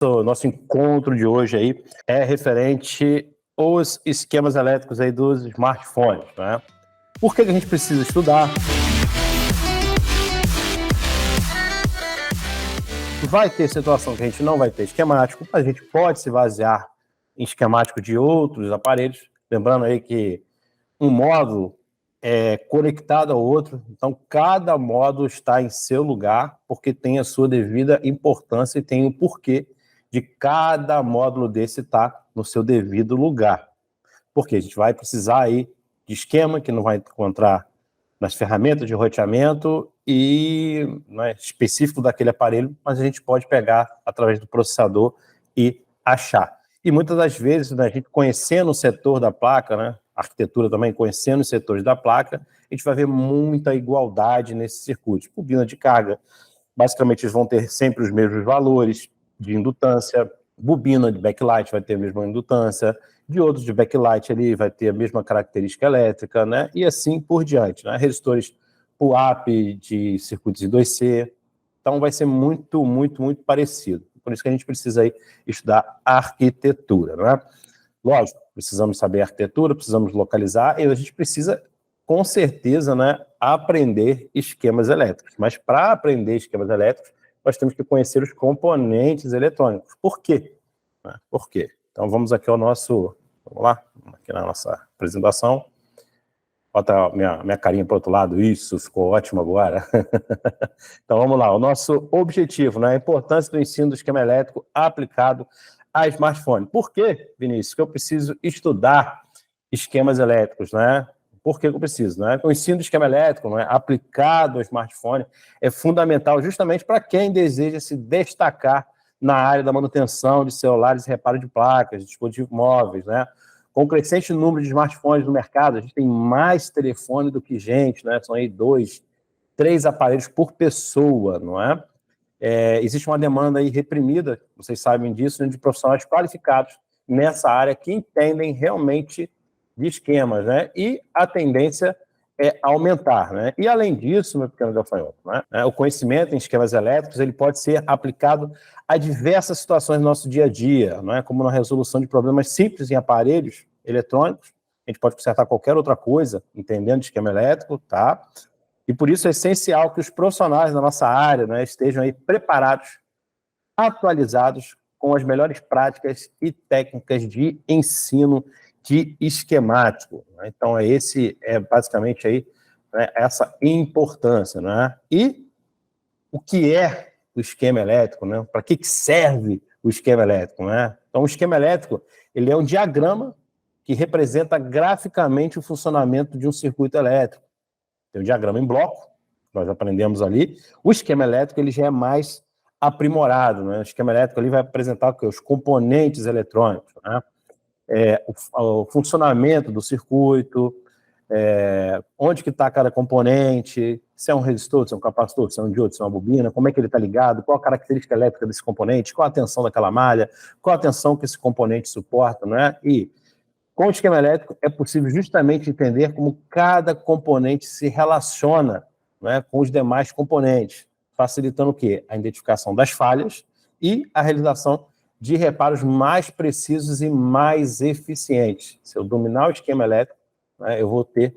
O nosso encontro de hoje aí é referente aos esquemas elétricos aí dos smartphones, né? Por que a gente precisa estudar? Vai ter situação que a gente não vai ter esquemático, mas a gente pode se basear em esquemático de outros aparelhos, lembrando aí que um módulo é conectado ao outro, então cada módulo está em seu lugar, porque tem a sua devida importância e tem o porquê de cada módulo desse estar no seu devido lugar. Porque a gente vai precisar aí de esquema que não vai encontrar nas ferramentas de roteamento e não é específico daquele aparelho, mas a gente pode pegar através do processador e achar. E muitas das vezes, né, a gente conhecendo o setor da placa, né, a arquitetura também, conhecendo os setores da placa, a gente vai ver muita igualdade nesses circuitos. Bobina de carga, basicamente eles vão ter sempre os mesmos valores de indutância, bobina de backlight vai ter a mesma indutância, diodos de backlight ali vai ter a mesma característica elétrica, né? E assim por diante, né? Resistores PUAP de circuitos I2C, então vai ser muito parecido. Por isso que a gente precisa aí estudar arquitetura, né? Lógico, precisamos saber arquitetura, precisamos localizar, e a gente precisa, com certeza, né, aprender esquemas elétricos. Mas para aprender esquemas elétricos, nós temos que conhecer os componentes eletrônicos. Por quê? Por quê? Então vamos aqui ao nosso, vamos lá, aqui na nossa apresentação. Bota minha carinha para o outro lado, isso, ficou ótimo agora. Então vamos lá, o nosso objetivo, né, a importância do ensino do esquema elétrico aplicado a smartphone. Por que, Vinícius, que eu preciso estudar esquemas elétricos, né? Por que eu preciso, né? O ensino do esquema elétrico, né, aplicado ao smartphone é fundamental justamente para quem deseja se destacar na área da manutenção de celulares e reparo de placas, de dispositivos móveis, né? Com o crescente número de smartphones no mercado, a gente tem mais telefone do que gente, né? São aí 2, 3 aparelhos por pessoa, não é? Existe uma demanda aí reprimida, vocês sabem disso, né, de profissionais qualificados nessa área que entendem realmente de esquemas, né? E a tendência é aumentar, né? E além disso, meu pequeno gafanhoto, né, o conhecimento em esquemas elétricos ele pode ser aplicado a diversas situações do nosso dia a dia, não é? Como na resolução de problemas simples em aparelhos eletrônicos, a gente pode consertar qualquer outra coisa entendendo de esquema elétrico, tá? E por isso é essencial que os profissionais da nossa área, né, estejam aí preparados, atualizados com as melhores práticas e técnicas de ensino de esquemático. Né? Então, esse é basicamente aí, né, essa importância. Né? E o que é o esquema elétrico? Né? Para que serve o esquema elétrico? Né? Então, o esquema elétrico ele é um diagrama que representa graficamente o funcionamento de um circuito elétrico. Tem o diagrama em bloco, nós aprendemos ali. O esquema elétrico ele já é mais aprimorado. Né? O esquema elétrico ali vai apresentar o quê? Os componentes eletrônicos, né? O funcionamento do circuito, onde que está cada componente, se é um resistor, se é um capacitor, se é um diodo, se é uma bobina, como é que ele está ligado, qual a característica elétrica desse componente, qual a tensão daquela malha, qual a tensão que esse componente suporta, né? E com o esquema elétrico é possível justamente entender como cada componente se relaciona, né, com os demais componentes, facilitando o quê? A identificação das falhas e a realização de reparos mais precisos e mais eficientes. Se eu dominar o esquema elétrico, né, eu vou ter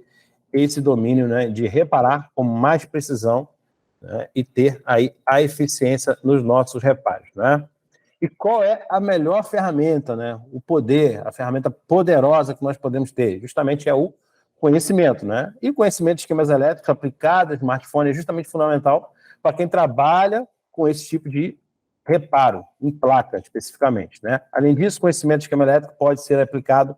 esse domínio, né, de reparar com mais precisão, né, e ter aí a eficiência nos nossos reparos, né? E qual é a melhor ferramenta, né? O poder, a ferramenta poderosa que nós podemos ter, justamente é o conhecimento, né? E o conhecimento de esquemas elétricos aplicado a smartphone é justamente fundamental para quem trabalha com esse tipo de reparo, em placa especificamente, né? Além disso, o conhecimento de esquema elétrico pode ser aplicado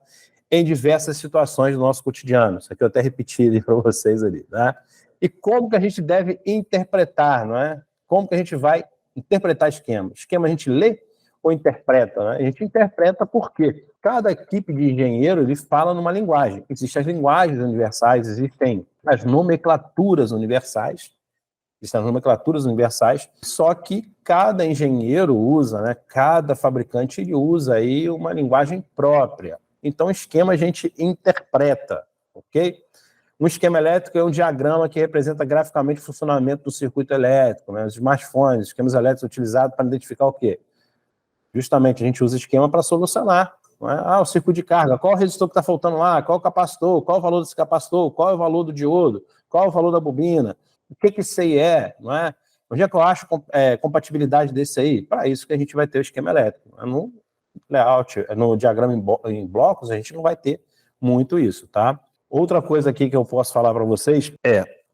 em diversas situações do nosso cotidiano. Isso aqui eu até repeti ali para vocês ali, né? E como que a gente deve interpretar, não é? Como que a gente vai interpretar esquema? Esquema a gente lê ou interpreta, né? A gente interpreta porque cada equipe de engenheiro ele fala numa linguagem. Existem as linguagens universais, existem as nomenclaturas universais, só que cada engenheiro usa, né, cada fabricante ele usa aí uma linguagem própria. Então, esquema a gente interpreta, ok? Um esquema elétrico é um diagrama que representa graficamente o funcionamento do circuito elétrico, né? Os smartphones, esquemas elétricos utilizados para identificar o quê? Justamente a gente usa esquema para solucionar. Não é? O circuito de carga, qual o resistor que está faltando lá, qual o capacitor, qual o valor desse capacitor, qual é o valor do diodo, qual é o valor da bobina, o que isso aí é, não é? Onde é que eu acho compatibilidade desse aí? Para isso que a gente vai ter o esquema elétrico. No layout, no diagrama em blocos, a gente não vai ter muito isso, tá? Outra coisa aqui que eu posso falar para vocês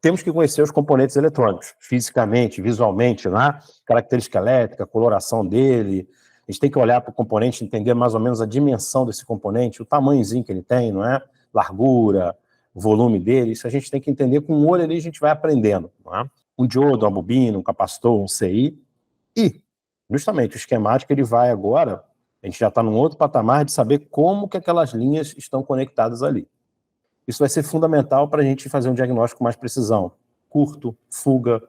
temos que conhecer os componentes eletrônicos, fisicamente, visualmente, né? Característica elétrica, coloração dele. A gente tem que olhar para o componente, entender mais ou menos a dimensão desse componente, o tamanhozinho que ele tem, não é? Largura, volume dele, isso a gente tem que entender com o olho ali, a gente vai aprendendo, não é? Um diodo, uma bobina, um capacitor, um CI, e justamente o esquemático ele vai agora, a gente já está num outro patamar de saber como que aquelas linhas estão conectadas ali. Isso vai ser fundamental para a gente fazer um diagnóstico com mais precisão. Curto, fuga,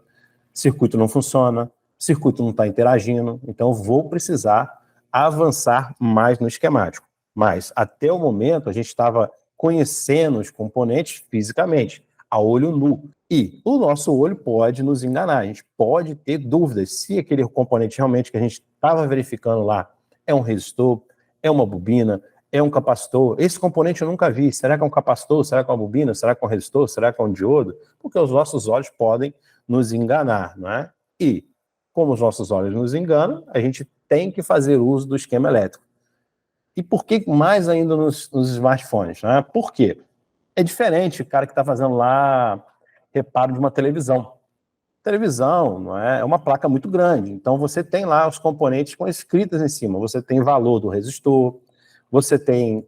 circuito não funciona, circuito não está interagindo, então eu vou precisar avançar mais no esquemático. Mas, até o momento, a gente estava conhecendo os componentes fisicamente, a olho nu. E o nosso olho pode nos enganar, a gente pode ter dúvidas se aquele componente realmente que a gente estava verificando lá é um resistor, é uma bobina, é um capacitor. Esse componente eu nunca vi. Será que é um capacitor? Será que é uma bobina? Será que é um resistor? Será que é um diodo? Porque os nossos olhos podem nos enganar, não é? E, como os nossos olhos nos enganam, a gente tem que fazer uso do esquema elétrico. E por que mais ainda nos smartphones? Né? Por quê? É diferente o cara que está fazendo lá reparo de uma televisão. Televisão, não é? É uma placa muito grande, então você tem lá os componentes com escritas em cima. Você tem valor do resistor, você tem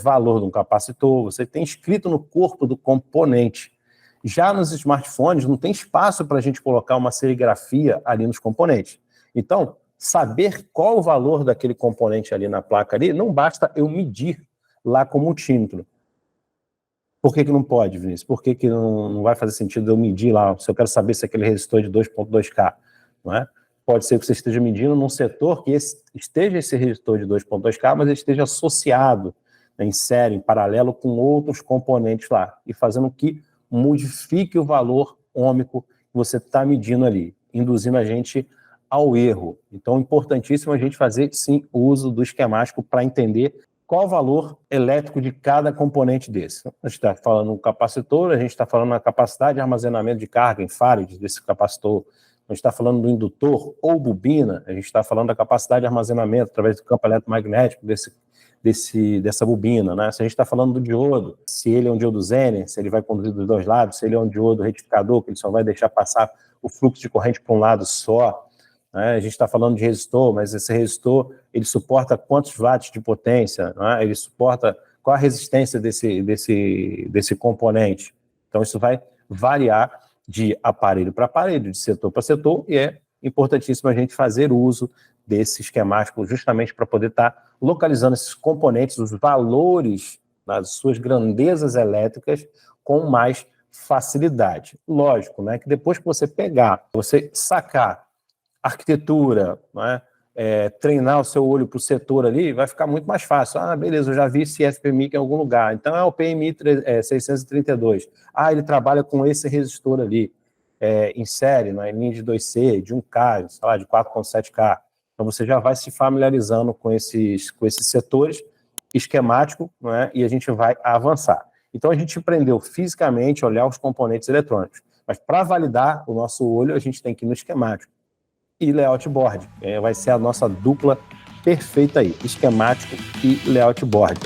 valor de um capacitor, você tem escrito no corpo do componente. Já nos smartphones não tem espaço para a gente colocar uma serigrafia ali nos componentes. Então, saber qual o valor daquele componente ali na placa ali, não basta eu medir lá com multímetro. Por que não pode, Vinícius? Por que não vai fazer sentido eu medir lá, se eu quero saber se aquele resistor é de 2.2K, não é? Pode ser que você esteja medindo num setor que esteja esse resistor de 2.2K, mas ele esteja associado, né, em série, em paralelo com outros componentes lá, e fazendo que modifique o valor ôhmico que você está medindo ali, induzindo a gente ao erro. Então, é importantíssimo a gente fazer, sim, o uso do esquemático para entender qual o valor elétrico de cada componente desse. A gente está falando no capacitor, a gente está falando na capacidade de armazenamento de carga em farads desse capacitor, a gente está falando do indutor ou bobina, a gente está falando da capacidade de armazenamento através do campo eletromagnético dessa bobina, né? Se a gente está falando do diodo, se ele é um diodo Zener, se ele vai conduzir dos dois lados, se ele é um diodo retificador, que ele só vai deixar passar o fluxo de corrente para um lado só, né? A gente está falando de resistor, mas esse resistor, ele suporta quantos watts de potência, né? Ele suporta qual a resistência desse componente. Então, isso vai variar de aparelho para aparelho, de setor para setor, e é importantíssimo a gente fazer uso desse esquemático justamente para poder estar localizando esses componentes, os valores das suas grandezas elétricas com mais facilidade. Lógico, né, que depois que você pegar, você sacar arquitetura, né, treinar o seu olho para o setor ali, vai ficar muito mais fácil. Ah, beleza, eu já vi esse FPMIC em algum lugar, então é o PMI 632. Ah, ele trabalha com esse resistor ali, em série, né, em linha de 2C, de 1K, sei lá, de 4.7K. Então você já vai se familiarizando com esses setores esquemático, né, e a gente vai avançar. Então a gente aprendeu fisicamente a olhar os componentes eletrônicos, mas para validar o nosso olho, a gente tem que ir no esquemático e layout board. Vai ser a nossa dupla perfeita aí, esquemático e layout board.